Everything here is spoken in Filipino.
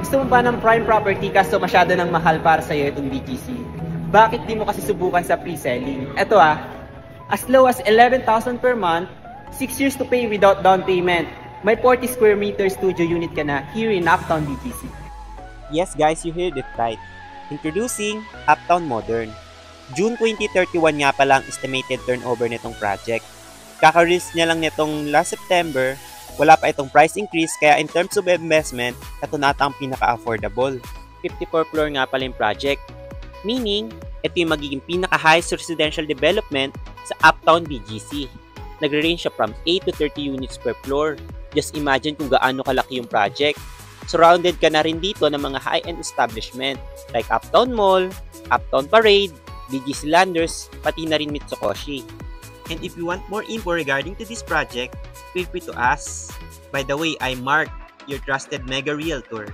Gusto mo ba ng prime property kaso masyado ng mahal para sa'yo itong BGC? Bakit di mo kasi subukan sa pre-selling? Ito as low as 11,000 per month, 6 years to pay without down payment. May 40 square meter studio unit ka na here in Uptown BGC. Yes guys, you heard it right. Introducing Uptown Modern. June 2031 nga pala ang estimated turnover nitong project. Kaka-release niya lang nitong last September, wala pa itong price increase kaya in terms of investment, ito na ang pinaka-affordable. 54 floor nga pala yung project. Meaning, ito yung magiging pinaka-highest residential development sa Uptown BGC. Nagre-range siya from 8 to 30 units per floor. Just imagine kung gaano kalaki yung project. Surrounded ka na rin dito ng mga high-end establishment like Uptown Mall, Uptown Parade, BGC Landers, pati na rin Mitsukoshi. And if you want more info regarding to this project, feel free to ask. By the way, I'm Mark, your trusted mega realtor.